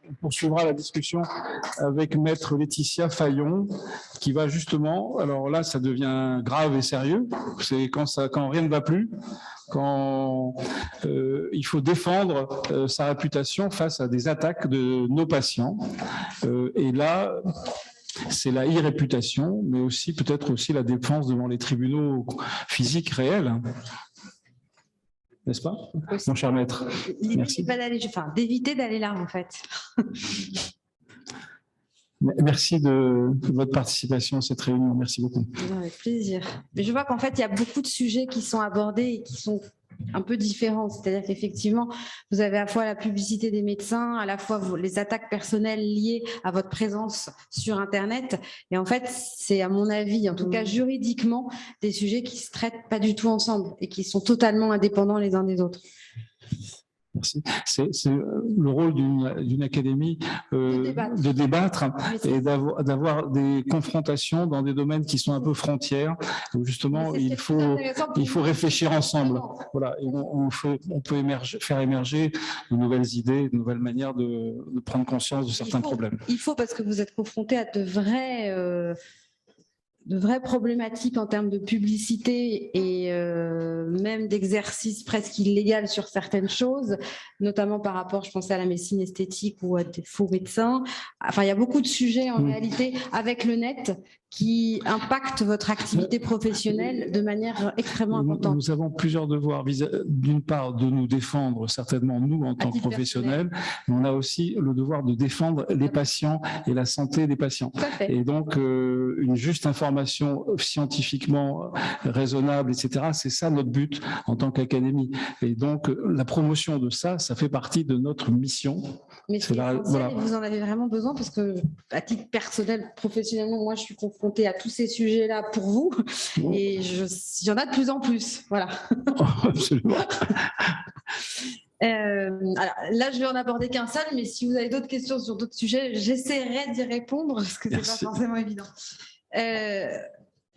on poursuivra la discussion avec Maître Laetitia Fayon, qui va justement, alors là, ça devient grave et sérieux, c'est quand rien ne va plus, quand il faut défendre sa réputation face à des attaques de nos patients. Et là, c'est la irréputation, mais aussi peut-être aussi la défense devant les tribunaux physiques réels. N'est-ce pas, mon cher maître? Merci. D'éviter d'aller là, en fait. Merci de votre participation à cette réunion. Merci beaucoup. Avec plaisir. Mais je vois qu'en fait, il y a beaucoup de sujets qui sont abordés et qui sont un peu différents. C'est-à-dire qu'effectivement, vous avez à la fois la publicité des médecins, à la fois les attaques personnelles liées à votre présence sur Internet. Et en fait, c'est à mon avis, en tout cas juridiquement, des sujets qui ne se traitent pas du tout ensemble et qui sont totalement indépendants les uns des autres. Merci. C'est le rôle d'une académie de débattre et d'avoir des confrontations dans des domaines qui sont un peu frontières, où justement il faut réfléchir ensemble. Voilà, et on peut faire émerger de nouvelles idées, de nouvelles manières de prendre conscience de certains problèmes. Il faut, parce que vous êtes confronté à de vraies problématiques en termes de publicité et même d'exercice presque illégal sur certaines choses, notamment par rapport, je pensais à la médecine esthétique ou à des faux médecins. Enfin, il y a beaucoup de sujets en réalité avec le net qui impactent votre activité professionnelle de manière extrêmement importante. Nous avons plusieurs devoirs. D'une part, de nous défendre, certainement nous en tant que professionnels, mais on a aussi le devoir de défendre les patients et la santé des patients. Et donc, une juste information scientifiquement raisonnable, etc., c'est ça notre but en tant qu'académie. Et donc, la promotion de ça, ça fait partie de notre mission. Mais c'est voilà. Vous en avez vraiment besoin parce que, à titre personnel, professionnellement, moi, je suis confrontée à tous ces sujets-là pour vous et il y en a de plus en plus. Voilà. Absolument. Alors, là, je vais en aborder qu'un seul, mais si vous avez d'autres questions sur d'autres sujets, j'essaierai d'y répondre parce que c'est pas forcément évident.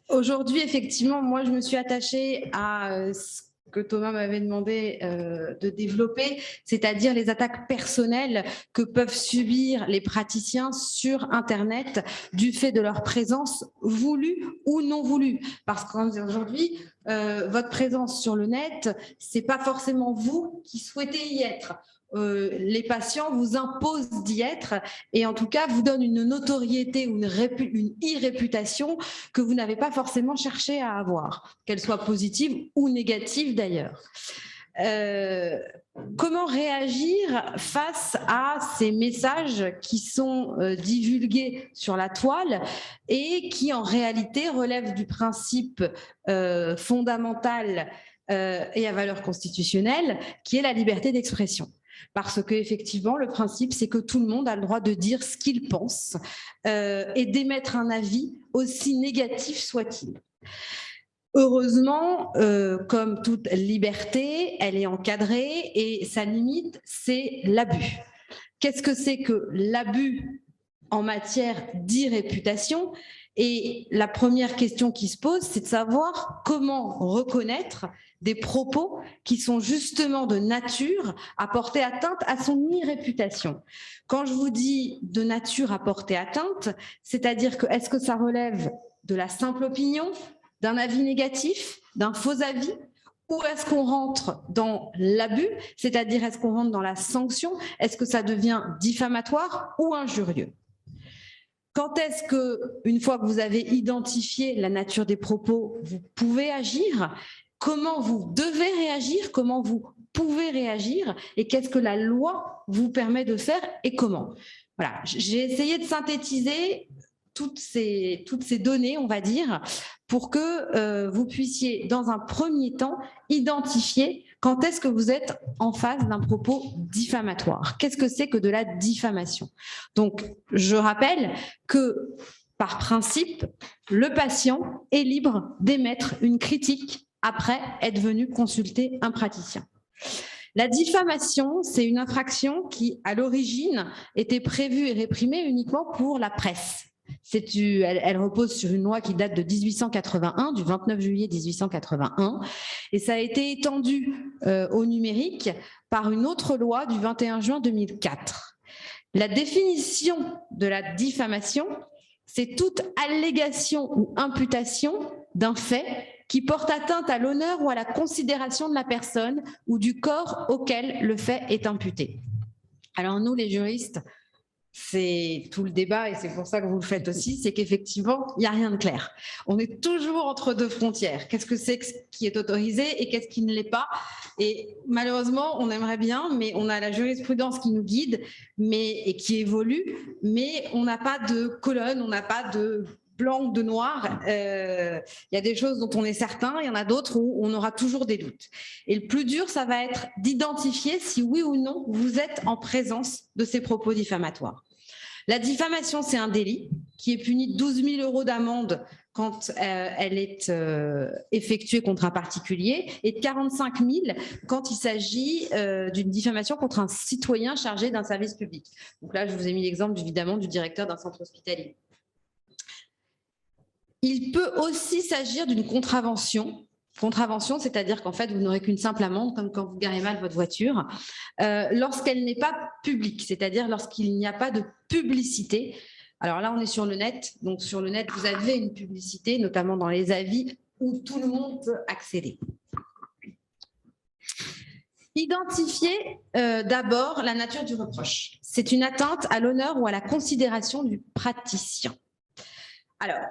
Aujourd'hui, effectivement, moi, je me suis attachée à ce que Thomas m'avait demandé de développer, c'est-à-dire les attaques personnelles que peuvent subir les praticiens sur Internet du fait de leur présence voulue ou non voulue. Parce qu'aujourd'hui, votre présence sur le net, c'est pas forcément vous qui souhaitez y être. Les patients vous imposent d'y être et en tout cas vous donnent une notoriété ou une irréputation que vous n'avez pas forcément cherché à avoir, qu'elle soit positive ou négative d'ailleurs. Comment réagir face à ces messages qui sont divulgués sur la toile et qui en réalité relèvent du principe fondamental et à valeur constitutionnelle qui est la liberté d'expression? Parce qu'effectivement, le principe, c'est que tout le monde a le droit de dire ce qu'il pense et d'émettre un avis, aussi négatif soit-il. Heureusement, comme toute liberté, elle est encadrée et sa limite, c'est l'abus. Qu'est-ce que c'est que l'abus en matière d'irréputation? Et la première question qui se pose, c'est de savoir comment reconnaître des propos qui sont justement de nature à porter atteinte à son irréputation. Quand je vous dis de nature à porter atteinte, c'est-à-dire que est-ce que ça relève de la simple opinion, d'un avis négatif, d'un faux avis, ou est-ce qu'on rentre dans l'abus, c'est-à-dire est-ce qu'on rentre dans la sanction, est-ce que ça devient diffamatoire ou injurieux? Quand est-ce que, une fois que vous avez identifié la nature des propos, vous pouvez agir? Comment vous devez réagir? Comment vous pouvez réagir? Et qu'est-ce que la loi vous permet de faire et comment? Voilà, j'ai essayé de synthétiser toutes ces données, on va dire, pour que vous puissiez, dans un premier temps, identifier quand est-ce que vous êtes en face d'un propos diffamatoire. Qu'est-ce que c'est que de la diffamation? Donc, je rappelle que, par principe, le patient est libre d'émettre une critique après être venu consulter un praticien. La diffamation, c'est une infraction qui, à l'origine, était prévue et réprimée uniquement pour la presse. Elle repose sur une loi qui date de 1881, du 29 juillet 1881, et ça a été étendu au numérique par une autre loi du 21 juin 2004. La définition de la diffamation, c'est toute allégation ou imputation d'un fait qui porte atteinte à l'honneur ou à la considération de la personne ou du corps auquel le fait est imputé. Alors nous, les juristes, c'est tout le débat et c'est pour ça que vous le faites aussi, c'est qu'effectivement, il n'y a rien de clair. On est toujours entre deux frontières. Qu'est-ce que c'est qui est autorisé et qu'est-ce qui ne l'est pas? Et malheureusement, on aimerait bien, mais on a la jurisprudence qui nous guide et qui évolue, mais on n'a pas de colonne, on n'a pas de blanc ou de noir. Il y a des choses dont on est certain, il y en a d'autres où on aura toujours des doutes. Et le plus dur, ça va être d'identifier si oui ou non vous êtes en présence de ces propos diffamatoires. La diffamation, c'est un délit qui est puni de 12 000 € d'amende quand elle est effectuée contre un particulier et de 45 000 quand il s'agit d'une diffamation contre un citoyen chargé d'un service public. Donc là, je vous ai mis l'exemple évidemment du directeur d'un centre hospitalier. Il peut aussi s'agir d'une contravention. Contravention, c'est-à-dire qu'en fait, vous n'aurez qu'une simple amende, comme quand vous garez mal votre voiture, lorsqu'elle n'est pas publique, c'est-à-dire lorsqu'il n'y a pas de publicité. Alors là, on est sur le net. Donc sur le net, vous avez une publicité, notamment dans les avis, où tout le monde peut accéder. Identifier d'abord la nature du reproche. C'est une atteinte à l'honneur ou à la considération du praticien. Alors,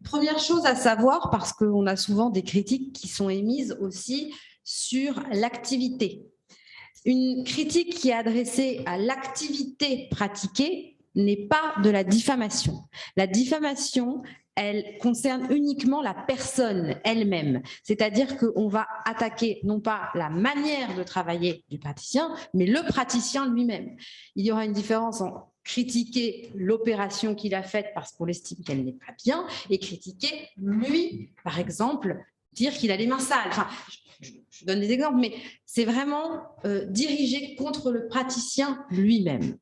première chose à savoir, parce qu'on a souvent des critiques qui sont émises aussi sur l'activité. Une critique qui est adressée à l'activité pratiquée n'est pas de la diffamation. La diffamation, elle concerne uniquement la personne elle-même. C'est-à-dire qu'on va attaquer non pas la manière de travailler du praticien, mais le praticien lui-même. Il y aura une différence en critiquer l'opération qu'il a faite parce qu'on estime qu'elle n'est pas bien et critiquer lui, par exemple, dire qu'il a les mains sales. Enfin, je donne des exemples, mais c'est vraiment dirigé contre le praticien lui-même.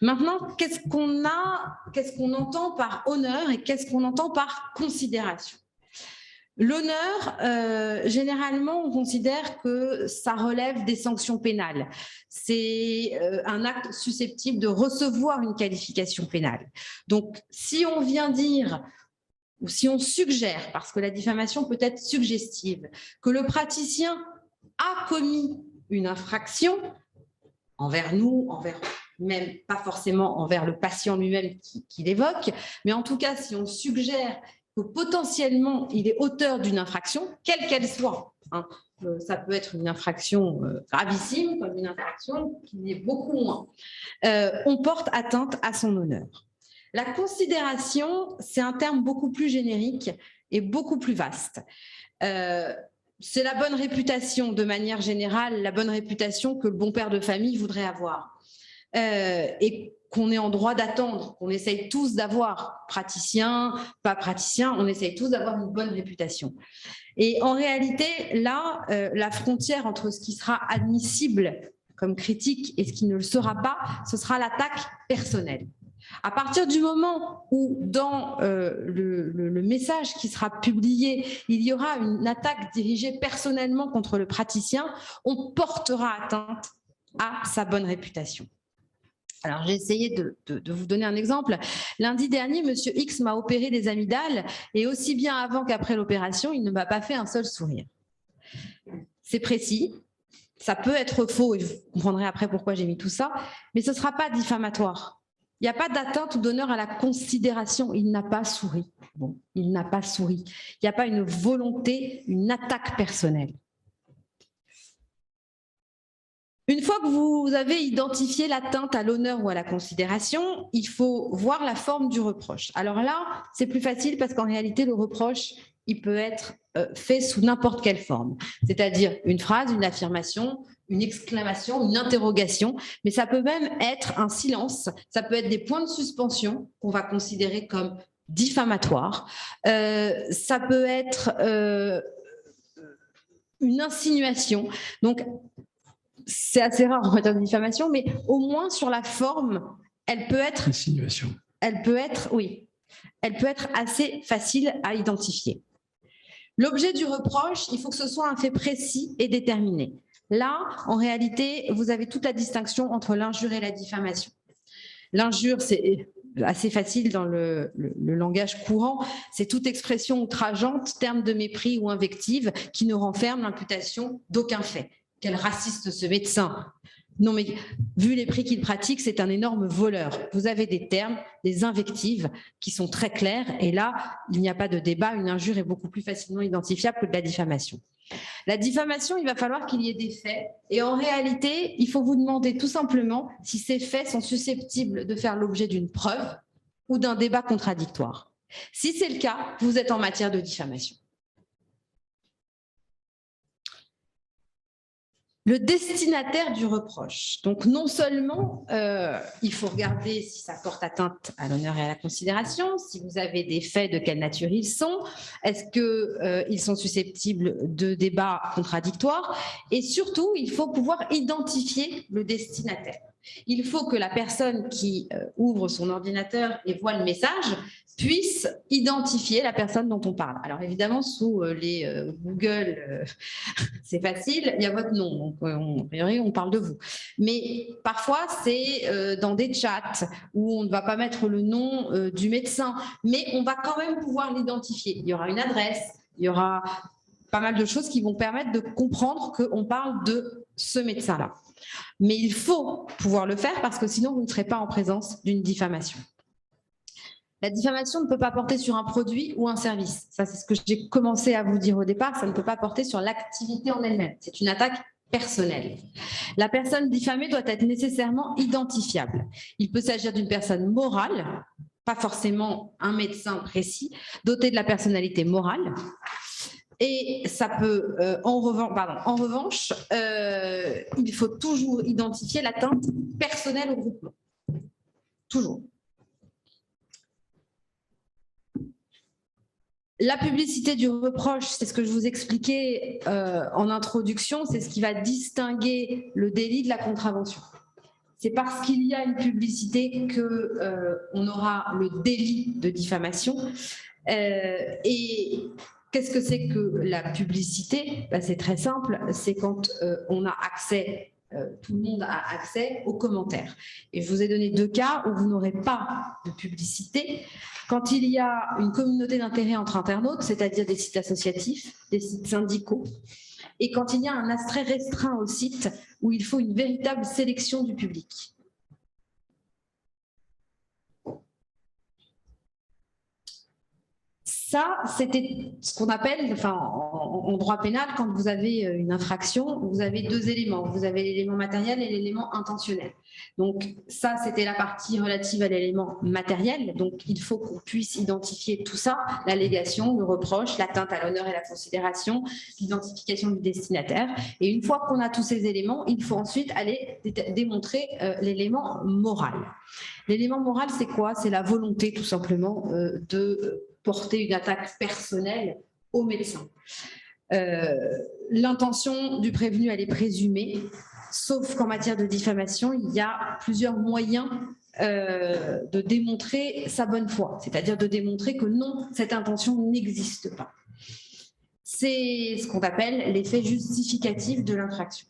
Maintenant, qu'est-ce qu'on entend par honneur et qu'est-ce qu'on entend par considération? L'honneur, généralement, on considère que ça relève des sanctions pénales. C'est un acte susceptible de recevoir une qualification pénale. Donc, si on vient dire, ou si on suggère, parce que la diffamation peut être suggestive, que le praticien a commis une infraction envers nous, même pas forcément envers le patient lui-même qui l'évoque, mais en tout cas, si on suggère que potentiellement il est auteur d'une infraction, quelle qu'elle soit, hein, ça peut être une infraction gravissime comme une infraction qui est beaucoup moins, on porte atteinte à son honneur. La considération, c'est un terme beaucoup plus générique et beaucoup plus vaste. C'est la bonne réputation de manière générale, la bonne réputation que le bon père de famille voudrait avoir. Et qu'on est en droit d'attendre, qu'on essaye tous d'avoir, praticien, pas praticien, on essaye tous d'avoir une bonne réputation. Et en réalité, là, la frontière entre ce qui sera admissible comme critique et ce qui ne le sera pas, ce sera l'attaque personnelle. À partir du moment où dans le message qui sera publié, il y aura une attaque dirigée personnellement contre le praticien, on portera atteinte à sa bonne réputation. Alors, j'ai essayé de vous donner un exemple. Lundi dernier, M. X m'a opéré des amygdales et aussi bien avant qu'après l'opération, il ne m'a pas fait un seul sourire. C'est précis, ça peut être faux et vous comprendrez après pourquoi j'ai mis tout ça, mais ce ne sera pas diffamatoire. Il n'y a pas d'atteinte ou d'honneur à la considération. Il n'a pas souri. Bon, il n'a pas souri. Il n'y a pas une volonté, une attaque personnelle. Une fois que vous avez identifié l'atteinte à l'honneur ou à la considération, il faut voir la forme du reproche. Alors là, c'est plus facile parce qu'en réalité, le reproche, il peut être fait sous n'importe quelle forme. C'est-à-dire une phrase, une affirmation, une exclamation, une interrogation, mais ça peut même être un silence, ça peut être des points de suspension qu'on va considérer comme diffamatoires, ça peut être une insinuation. Donc, c'est assez rare en matière de diffamation, mais au moins sur la forme, elle peut être... Insinuation. Elle peut être, oui, elle peut être assez facile à identifier. L'objet du reproche, il faut que ce soit un fait précis et déterminé. Là, en réalité, vous avez toute la distinction entre l'injure et la diffamation. L'injure, c'est assez facile dans le langage courant, c'est toute expression outrageante, terme de mépris ou invective qui ne renferme l'imputation d'aucun fait. Quel raciste ce médecin! Non mais vu les prix qu'il pratique, c'est un énorme voleur. Vous avez des termes, des invectives qui sont très clairs et là, il n'y a pas de débat, une injure est beaucoup plus facilement identifiable que de la diffamation. La diffamation, il va falloir qu'il y ait des faits et en réalité, il faut vous demander tout simplement si ces faits sont susceptibles de faire l'objet d'une preuve ou d'un débat contradictoire. Si c'est le cas, vous êtes en matière de diffamation. Le destinataire du reproche. Donc, non seulement il faut regarder si ça porte atteinte à l'honneur et à la considération, si vous avez des faits, de quelle nature ils sont, est-ce qu'ils sont susceptibles de débats contradictoires, et surtout, il faut pouvoir identifier le destinataire. Il faut que la personne qui ouvre son ordinateur et voit le message puisse identifier la personne dont on parle. Alors évidemment, sous les Google, c'est facile, il y a votre nom, donc a priori, on parle de vous. Mais parfois, c'est dans des chats où on ne va pas mettre le nom du médecin, mais on va quand même pouvoir l'identifier. Il y aura une adresse, il y aura pas mal de choses qui vont permettre de comprendre qu'on parle de ce médecin-là. Mais il faut pouvoir le faire parce que sinon, vous ne serez pas en présence d'une diffamation. La diffamation ne peut pas porter sur un produit ou un service. Ça, c'est ce que j'ai commencé à vous dire au départ. Ça ne peut pas porter sur l'activité en elle-même. C'est une attaque personnelle. La personne diffamée doit être nécessairement identifiable. Il peut s'agir d'une personne morale, pas forcément un médecin précis, doté de la personnalité morale. Et ça peut, en revanche, il faut toujours identifier l'atteinte personnelle au groupement. Toujours. La publicité du reproche, c'est ce que je vous expliquais en introduction, c'est ce qui va distinguer le délit de la contravention. C'est parce qu'il y a une publicité qu'on aura le délit de diffamation. Et qu'est-ce que c'est que la publicité? C'est très simple, c'est quand on a accès, tout le monde a accès aux commentaires. Et je vous ai donné 2 cas où vous n'aurez pas de publicité. Quand il y a une communauté d'intérêt entre internautes, c'est-à-dire des sites associatifs, des sites syndicaux, et quand il y a un accès restreint au site où il faut une véritable sélection du public. Ça, c'était ce qu'on appelle, en droit pénal, quand vous avez une infraction, vous avez 2 éléments. Vous avez l'élément matériel et l'élément intentionnel. Donc ça, c'était la partie relative à l'élément matériel. Donc il faut qu'on puisse identifier tout ça, l'allégation, le reproche, l'atteinte à l'honneur et la considération, l'identification du destinataire. Et une fois qu'on a tous ces éléments, il faut ensuite aller démontrer l'élément moral. L'élément moral, c'est quoi? C'est la volonté, tout simplement, de porter une attaque personnelle au médecin. L'intention du prévenu, elle est présumée, sauf qu'en matière de diffamation, il y a plusieurs moyens de démontrer sa bonne foi, c'est-à-dire de démontrer que non, cette intention n'existe pas. C'est ce qu'on appelle l'effet justificatif de l'infraction.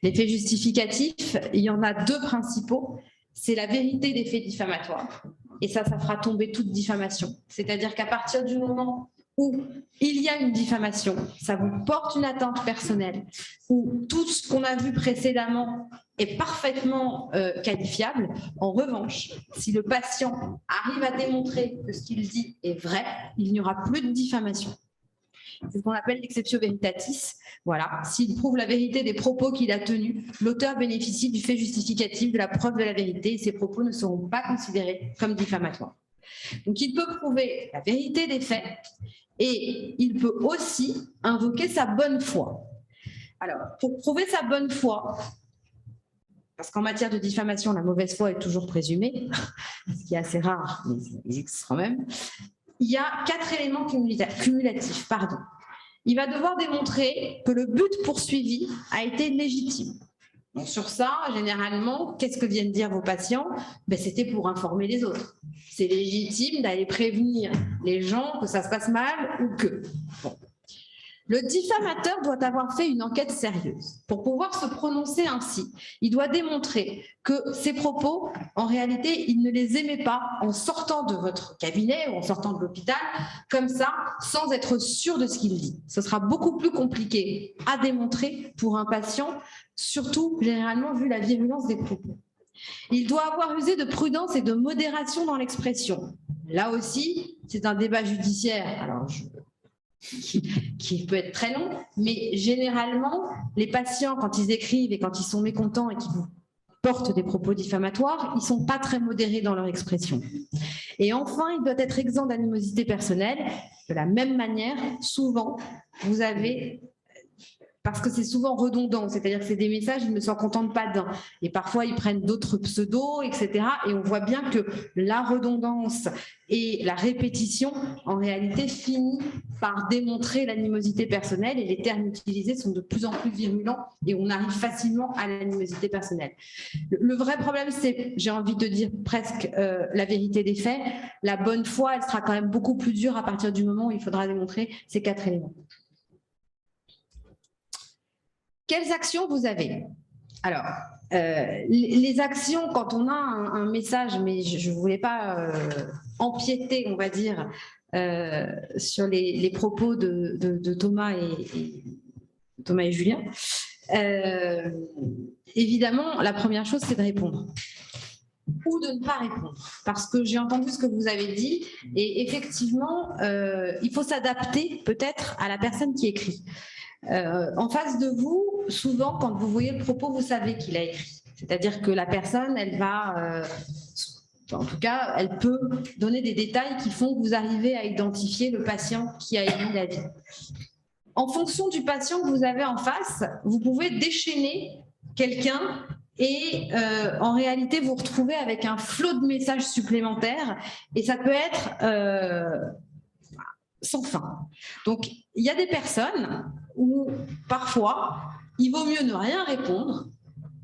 L'effet justificatif, il y en a 2 principaux. C'est la vérité des faits diffamatoires. Et ça fera tomber toute diffamation. C'est-à-dire qu'à partir du moment où il y a une diffamation, ça vous porte une atteinte personnelle, où tout ce qu'on a vu précédemment est parfaitement qualifiable. En revanche, si le patient arrive à démontrer que ce qu'il dit est vrai, il n'y aura plus de diffamation. C'est ce qu'on appelle l'exceptio veritatis. Voilà. S'il prouve la vérité des propos qu'il a tenus, l'auteur bénéficie du fait justificatif de la preuve de la vérité et ses propos ne seront pas considérés comme diffamatoires. Donc, il peut prouver la vérité des faits et il peut aussi invoquer sa bonne foi. Alors, pour prouver sa bonne foi, parce qu'en matière de diffamation, la mauvaise foi est toujours présumée, ce qui est assez rare, mais il existe quand même. Il y a 4 éléments cumulatifs. Il va devoir démontrer que le but poursuivi a été légitime. Donc sur ça, généralement, qu'est-ce que viennent dire vos patients? C'était pour informer les autres. C'est légitime d'aller prévenir les gens que ça se passe mal ou que. Bon. Le diffamateur doit avoir fait une enquête sérieuse. Pour pouvoir se prononcer ainsi, il doit démontrer que ces propos, en réalité, il ne les émet pas en sortant de votre cabinet ou en sortant de l'hôpital, comme ça, sans être sûr de ce qu'il dit. Ce sera beaucoup plus compliqué à démontrer pour un patient, surtout généralement vu la virulence des propos. Il doit avoir usé de prudence et de modération dans l'expression. Là aussi, c'est un débat judiciaire. Alors, qui peut être très long, mais généralement, les patients, quand ils écrivent et quand ils sont mécontents et qu'ils vous portent des propos diffamatoires, ils ne sont pas très modérés dans leur expression. Et enfin, il doit être exempt d'animosité personnelle. De la même manière, souvent, vous avez... Parce que c'est souvent redondant, c'est-à-dire que c'est des messages, ils ne s'en contentent pas d'un. Et parfois, ils prennent d'autres pseudos, etc. Et on voit bien que la redondance et la répétition, en réalité, finit par démontrer l'animosité personnelle et les termes utilisés sont de plus en plus virulents et on arrive facilement à l'animosité personnelle. Le vrai problème, c'est, j'ai envie de dire presque la vérité des faits. La bonne foi, elle sera quand même beaucoup plus dure à partir du moment où il faudra démontrer ces 4 éléments. Quelles actions vous avez? Alors, les actions, quand on a un message, mais je ne voulais pas empiéter, on va dire, sur les propos de Thomas et Julien. Évidemment, la première chose, c'est de répondre ou de ne pas répondre, parce que j'ai entendu ce que vous avez dit, et effectivement, il faut s'adapter peut-être à la personne qui écrit. En face de vous, souvent, quand vous voyez le propos, vous savez qu'il a écrit. C'est-à-dire que la personne, elle va, en tout cas, elle peut donner des détails qui font que vous arrivez à identifier le patient qui a émis l'avis. En fonction du patient que vous avez en face, vous pouvez déchaîner quelqu'un et en réalité vous retrouver avec un flot de messages supplémentaires et ça peut être sans fin. Donc, il y a des personnes où parfois, il vaut mieux ne rien répondre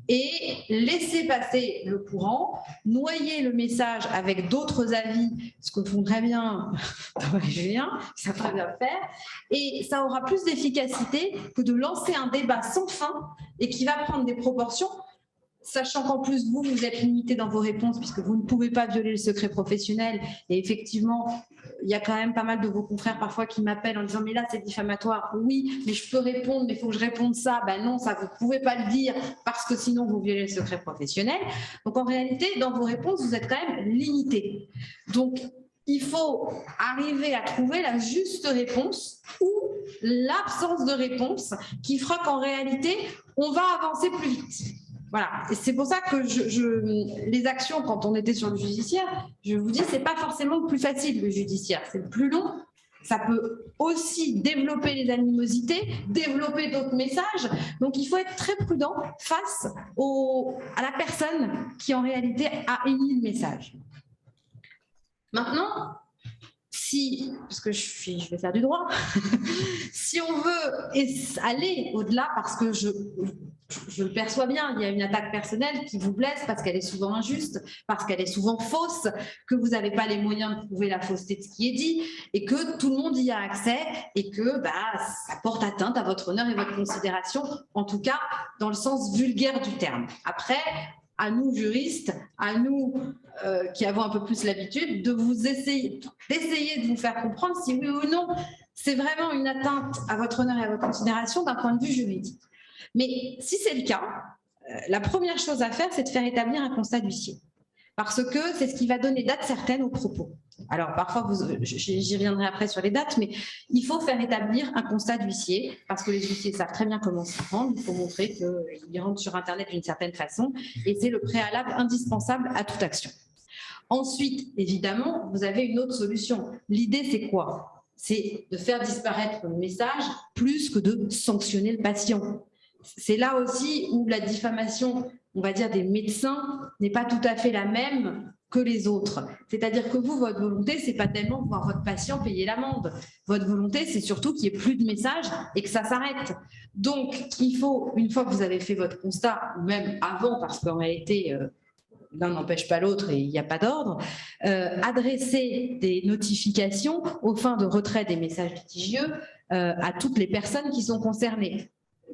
et laisser passer le courant, noyer le message avec d'autres avis, ce que font très bien Julien, ça très bien faire, et ça aura plus d'efficacité que de lancer un débat sans fin et qui va prendre des proportions, sachant qu'en plus, vous êtes limité dans vos réponses puisque vous ne pouvez pas violer le secret professionnel. Et effectivement, il y a quand même pas mal de vos confrères parfois qui m'appellent en disant « mais là, c'est diffamatoire. Oui, mais je peux répondre, mais il faut que je réponde ça. » Ben non, ça, vous ne pouvez pas le dire parce que sinon, vous violez le secret professionnel. Donc, en réalité, dans vos réponses, vous êtes quand même limité. Donc, il faut arriver à trouver la juste réponse ou l'absence de réponse qui fera qu'en réalité, on va avancer plus vite. Voilà, et c'est pour ça que les actions, quand on était sur le judiciaire, je vous dis, c'est pas forcément le plus facile, le judiciaire, c'est le plus long. Ça peut aussi développer les animosités, développer d'autres messages. Donc, il faut être très prudent face à la personne qui, en réalité, a émis le message. Maintenant, parce que je vais faire du droit, si on veut aller au-delà, parce que je le perçois bien, il y a une attaque personnelle qui vous blesse parce qu'elle est souvent injuste, parce qu'elle est souvent fausse, que vous n'avez pas les moyens de prouver la fausseté de ce qui est dit et que tout le monde y a accès et que ça porte atteinte à votre honneur et votre considération, en tout cas dans le sens vulgaire du terme. Après, à nous juristes, à nous qui avons un peu plus l'habitude, d'essayer de vous faire comprendre si oui ou non c'est vraiment une atteinte à votre honneur et à votre considération d'un point de vue juridique. Mais si c'est le cas, la première chose à faire, c'est de faire établir un constat d'huissier. Parce que c'est ce qui va donner date certaine aux propos. Alors parfois, j'y reviendrai après sur les dates, mais il faut faire établir un constat d'huissier, parce que les huissiers savent très bien comment s'y prendre. Il faut montrer qu'ils rentrent sur Internet d'une certaine façon, et c'est le préalable indispensable à toute action. Ensuite, évidemment, vous avez une autre solution. L'idée, c'est quoi? C'est de faire disparaître le message plus que de sanctionner le patient. C'est là aussi où la diffamation, on va dire, des médecins n'est pas tout à fait la même que les autres. C'est-à-dire que vous, votre volonté, c'est pas tellement de voir votre patient payer l'amende. Votre volonté, c'est surtout qu'il n'y ait plus de messages et que ça s'arrête. Donc, il faut, une fois que vous avez fait votre constat, ou même avant, parce qu'en réalité, l'un n'empêche pas l'autre et il n'y a pas d'ordre, adresser des notifications aux fins de retrait des messages litigieux à toutes les personnes qui sont concernées.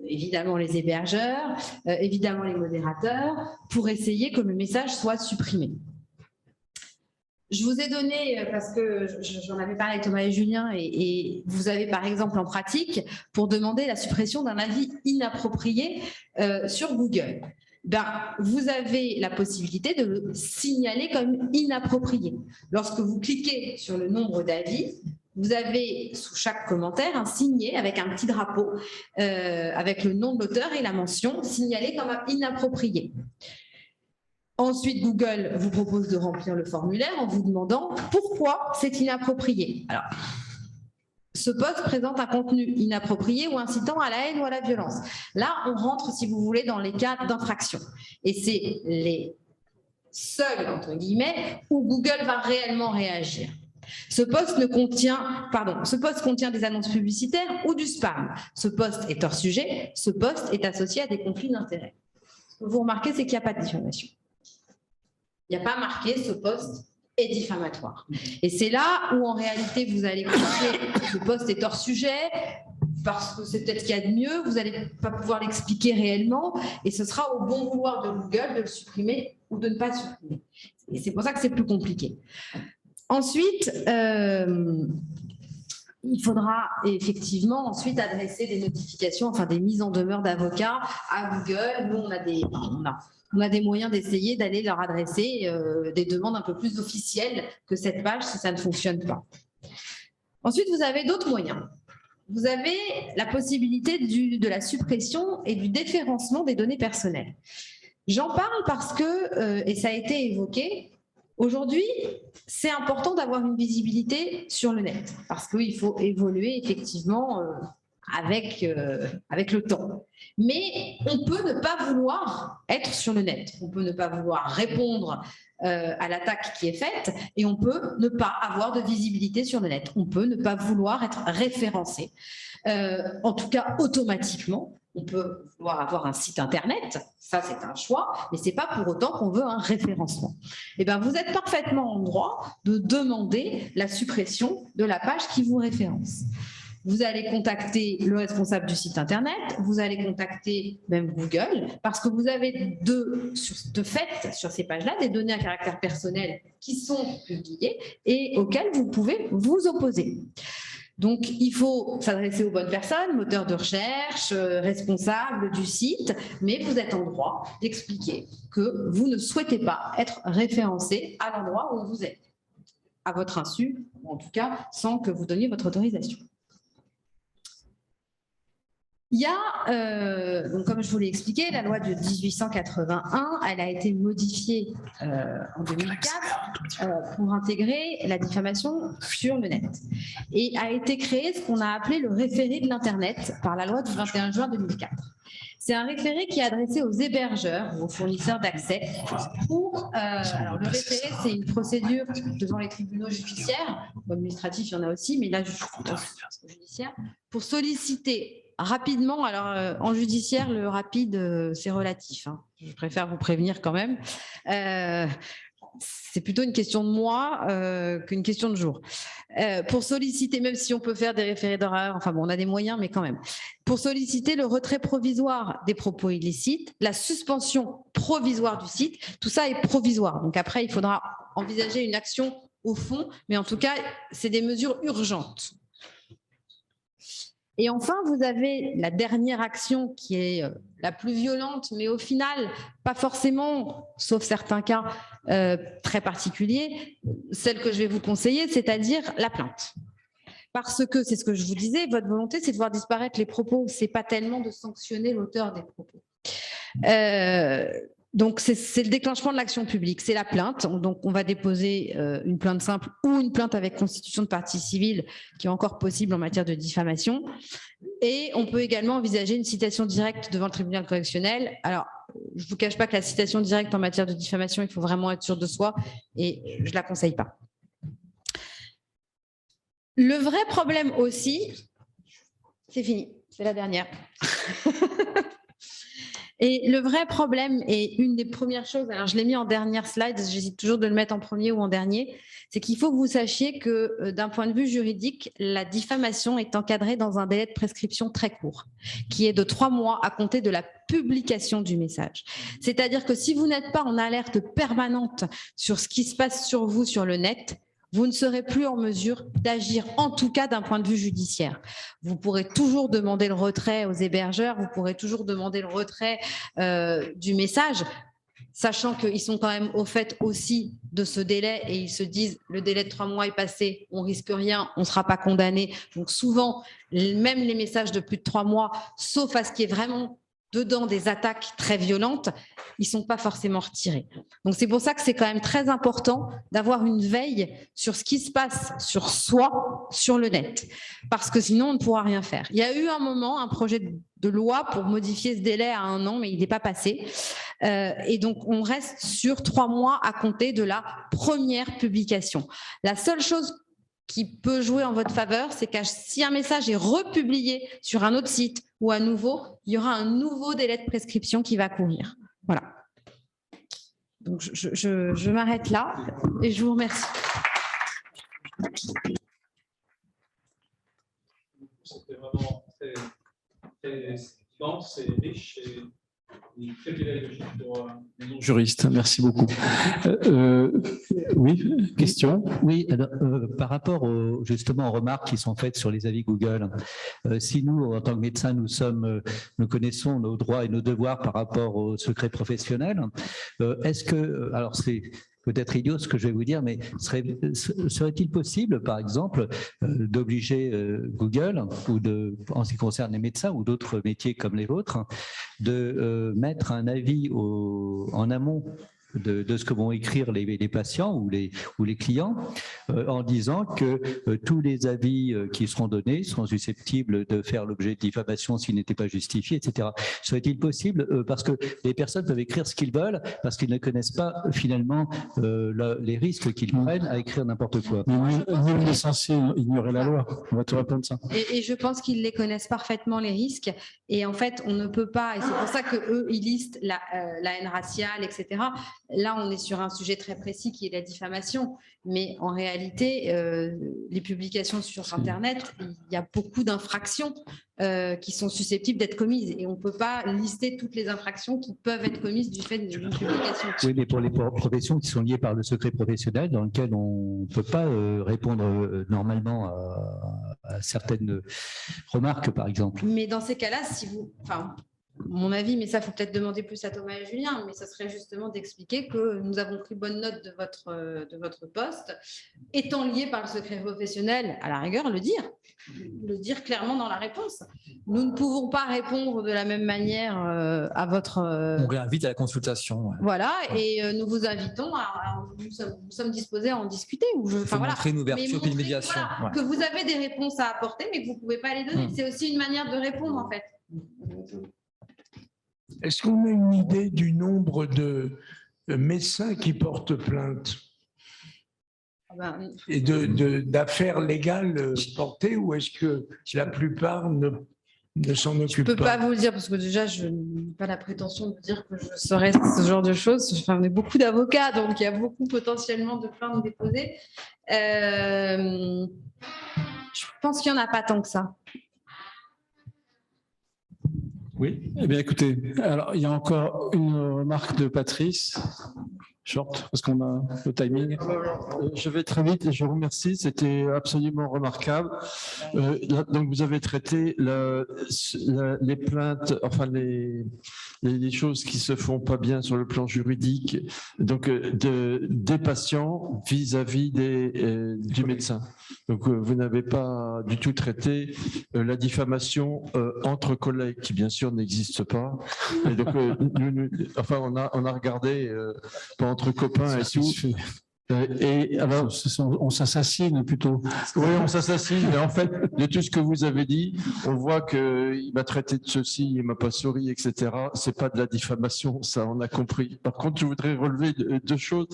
Évidemment les hébergeurs, évidemment les modérateurs, pour essayer que le message soit supprimé. Je vous ai donné, parce que j'en avais parlé avec Thomas et Julien, et vous avez par exemple en pratique, pour demander la suppression d'un avis inapproprié sur Google. Ben, vous avez la possibilité de le signaler comme inapproprié. Lorsque vous cliquez sur le nombre d'avis, vous avez sous chaque commentaire un signé avec un petit drapeau, avec le nom de l'auteur et la mention signalé comme inapproprié. Ensuite, Google vous propose de remplir le formulaire en vous demandant pourquoi c'est inapproprié. Alors, ce post présente un contenu inapproprié ou incitant à la haine ou à la violence. Là, on rentre, si vous voulez, dans les cas d'infraction. Et c'est les seuls, entre guillemets, où Google va réellement réagir. Ce post contient des annonces publicitaires ou du spam. Ce post est hors sujet. Ce post est associé à des conflits d'intérêts. Ce que vous remarquez, c'est qu'il n'y a pas de diffamation. Il n'y a pas marqué ce post est diffamatoire. Et c'est là où en réalité vous allez cliquer ce post est hors sujet parce que c'est peut-être qu'il y a de mieux, vous n'allez pas pouvoir l'expliquer réellement et ce sera au bon vouloir de Google de le supprimer ou de ne pas supprimer. Et c'est pour ça que c'est plus compliqué. Ensuite, il faudra effectivement ensuite adresser des notifications, enfin des mises en demeure d'avocats à Google. Nous, on a des moyens d'essayer d'aller leur adresser des demandes un peu plus officielles que cette page si ça ne fonctionne pas. Ensuite, vous avez d'autres moyens. Vous avez la possibilité de la suppression et du déréférencement des données personnelles. J'en parle parce que, et ça a été évoqué, aujourd'hui, c'est important d'avoir une visibilité sur le net parce qu'il faut évoluer effectivement avec le temps. Mais on peut ne pas vouloir être sur le net. On peut ne pas vouloir répondre à l'attaque qui est faite et on peut ne pas avoir de visibilité sur le net. On peut ne pas vouloir être référencé. En tout cas, automatiquement. On peut vouloir avoir un site internet, ça c'est un choix, mais ce n'est pas pour autant qu'on veut un référencement. Eh bien, vous êtes parfaitement en droit de demander la suppression de la page qui vous référence. Vous allez contacter le responsable du site internet, vous allez contacter même Google, parce que vous avez de fait sur ces pages-là des données à caractère personnel qui sont publiées et auxquelles vous pouvez vous opposer. Donc, il faut s'adresser aux bonnes personnes, moteurs de recherche, responsables du site, mais vous êtes en droit d'expliquer que vous ne souhaitez pas être référencé à l'endroit où vous êtes, à votre insu, ou en tout cas sans que vous donniez votre autorisation. Il y a, donc comme je vous l'ai expliqué, la loi de 1881, elle a été modifiée en 2004 pour intégrer la diffamation sur le net. Et a été créé ce qu'on a appelé le référé de l'Internet par la loi du 21 juin 2004. C'est un référé qui est adressé aux hébergeurs, aux fournisseurs d'accès. Alors le référé, c'est une procédure devant les tribunaux judiciaires, administratifs, il y en a aussi, mais là, judiciaire, pour solliciter rapidement, alors en judiciaire, le rapide, c'est relatif. Hein. Je préfère vous prévenir quand même. C'est plutôt une question de mois qu'une question de jours. Pour solliciter, même si on peut faire des référés d'horreur, enfin bon, on a des moyens, mais quand même. Pour solliciter le retrait provisoire des propos illicites, la suspension provisoire du site, tout ça est provisoire. Donc après, il faudra envisager une action au fond, mais en tout cas, c'est des mesures urgentes. Et enfin, vous avez la dernière action qui est la plus violente, mais au final, pas forcément, sauf certains cas très particuliers, celle que je vais vous conseiller, c'est-à-dire la plainte. Parce que, c'est ce que je vous disais, votre volonté, c'est de voir disparaître les propos. Ce n'est pas tellement de sanctionner l'auteur des propos. Donc, c'est le déclenchement de l'action publique, c'est la plainte. Donc, on va déposer une plainte simple ou une plainte avec constitution de partie civile qui est encore possible en matière de diffamation. Et on peut également envisager une citation directe devant le tribunal correctionnel. Alors, je ne vous cache pas que la citation directe en matière de diffamation, il faut vraiment être sûr de soi et je ne la conseille pas. Le vrai problème aussi, c'est fini, c'est la dernière. Et le vrai problème, et une des premières choses, alors je l'ai mis en dernière slide, j'hésite toujours de le mettre en premier ou en dernier, c'est qu'il faut que vous sachiez que d'un point de vue juridique, la diffamation est encadrée dans un délai de prescription très court, qui est de 3 mois à compter de la publication du message. C'est-à-dire que si vous n'êtes pas en alerte permanente sur ce qui se passe sur vous sur le net, vous ne serez plus en mesure d'agir, en tout cas d'un point de vue judiciaire. Vous pourrez toujours demander le retrait aux hébergeurs, vous pourrez toujours demander le retrait du message, sachant qu'ils sont quand même au fait aussi de ce délai et ils se disent le délai de 3 mois est passé, on risque rien, on ne sera pas condamné. Donc souvent, même les messages de plus de 3 mois, sauf à ce qui est vraiment dedans des attaques très violentes, ils ne sont pas forcément retirés. Donc c'est pour ça que c'est quand même très important d'avoir une veille sur ce qui se passe sur soi, sur le net, parce que sinon on ne pourra rien faire. Il y a eu un moment, un projet de loi pour modifier ce délai à 1 an, mais il n'est pas passé. Et donc on reste sur 3 mois à compter de la première publication. La seule chose qui peut jouer en votre faveur, c'est que si un message est republié sur un autre site ou à nouveau, il y aura un nouveau délai de prescription qui va courir. Voilà. Donc je m'arrête là et je vous remercie. C'était vraiment très dense et riche et très pédagogique pour les non-juristes. Merci beaucoup. Oui, question? Oui, alors, par rapport justement aux remarques qui sont faites sur les avis Google, si nous, en tant que médecins, nous connaissons nos droits et nos devoirs par rapport au secret professionnel, est-ce que, alors c'est peut-être idiot ce que je vais vous dire, mais serait-il possible, par exemple, d'obliger Google, ou en ce qui concerne les médecins ou d'autres métiers comme les vôtres, de mettre un avis en amont de ce que vont écrire les patients ou les clients, en disant que tous les avis qui seront donnés seront susceptibles de faire l'objet de diffamation s'ils n'étaient pas justifiés, etc. Serait-il possible, parce que les personnes peuvent écrire ce qu'ils veulent, parce qu'ils ne connaissent pas finalement les risques qu'ils prennent à écrire n'importe quoi. Nul n'est censé ignorer la loi. On va te répondre ça. Et je pense qu'ils les connaissent parfaitement, les risques. Et en fait, on ne peut pas, et c'est pour ça qu'eux, ils listent la haine raciale, etc. Là, on est sur un sujet très précis qui est la diffamation. Mais en réalité, les publications sur Internet, il y a beaucoup d'infractions qui sont susceptibles d'être commises. Et on ne peut pas lister toutes les infractions qui peuvent être commises du fait d'une publication. Oui, mais pour les professions qui sont liées par le secret professionnel, dans lequel on ne peut pas répondre normalement à certaines remarques, par exemple. Mais dans ces cas-là, si vous... Enfin, mon avis, mais ça, il faut peut-être demander plus à Thomas et Julien, mais ça serait justement d'expliquer que nous avons pris bonne note de votre poste, étant lié par le secret professionnel, à la rigueur, le dire clairement dans la réponse. Nous ne pouvons pas répondre de la même manière à votre... On réinvite à la consultation. Ouais. Voilà, et nous vous invitons nous sommes disposés à en discuter. Il faut montrer une ouverture et une médiation. Voilà, que vous avez des réponses à apporter, mais que vous ne pouvez pas les donner. C'est aussi une manière de répondre, en fait. Est-ce qu'on a une idée du nombre de médecins qui portent plainte et d'affaires légales portées, ou est-ce que la plupart ne s'en occupent pas? Je ne peux pas vous le dire, parce que déjà, je n'ai pas la prétention de dire que je saurais ce genre de choses. Enfin, on est beaucoup d'avocats, donc il y a beaucoup potentiellement de plaintes déposées. Je pense qu'il n'y en a pas tant que ça. Oui, eh bien écoutez, alors il y a encore une remarque de Patrice, short, parce qu'on a le timing. Je vais très vite et je vous remercie, c'était absolument remarquable. Donc vous avez traité les plaintes, enfin les choses qui se font pas bien sur le plan juridique, donc des patients vis-à-vis du médecin. Donc vous n'avez pas du tout traité la diffamation entre collègues, qui bien sûr n'existe pas. Et donc enfin on a regardé entre copains et tout. Et alors, on s'assassine plutôt. Oui, on s'assassine. Mais en fait, de tout ce que vous avez dit, on voit qu'il m'a traité de ceci, il m'a pas souri, etc. C'est pas de la diffamation, ça, on a compris. Par contre, je voudrais relever deux choses.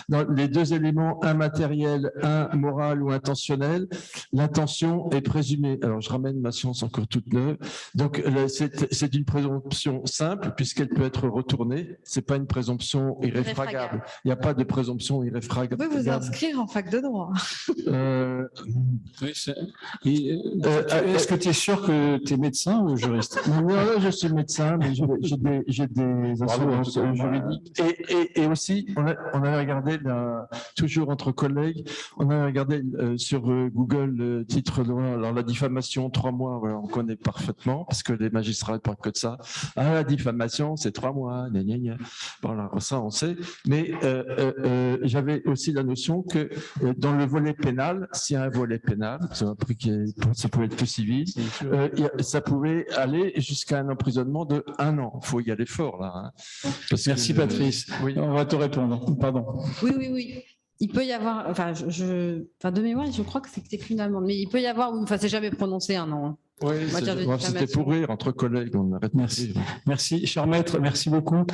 Dans les deux éléments, un matériel, un moral ou intentionnel, l'intention est présumée. Alors, je ramène ma science encore toute neuve. Donc, c'est une présomption simple puisqu'elle peut être retournée. C'est pas une présomption irréfragable. Il n'y a pas de présomption irréfragable. Vous pouvez vous inscrire en fac de droit. Oui, est-ce que tu es sûr que tu es médecin ou juriste? Non, je suis médecin, mais j'ai des assurances juridiques. Et aussi, on a regardé, toujours entre collègues, on a regardé sur Google le titre de loi. Alors, la diffamation, 3 mois, voilà, on connaît parfaitement, parce que les magistrats ne parlent que de ça. Ah, la diffamation, c'est 3 mois, gna, gna, gna. Voilà, ça, on sait. Mais j'avais aussi la notion que dans le volet pénal, s'il y a un volet pénal, c'est un truc ça peut être que civil, ça pouvait aller jusqu'à un emprisonnement de 1 an. Il faut y aller fort, là. Hein. Merci, Patrice. Oui. On va te répondre. Pardon. Oui. Il peut y avoir, enfin, de mémoire, je crois que c'était qu'une amende, mais il peut y avoir, enfin, c'est jamais prononcé 1 an. Oui, c'était pour rire entre collègues. On arrête. Merci. Merci, cher maître. Merci beaucoup.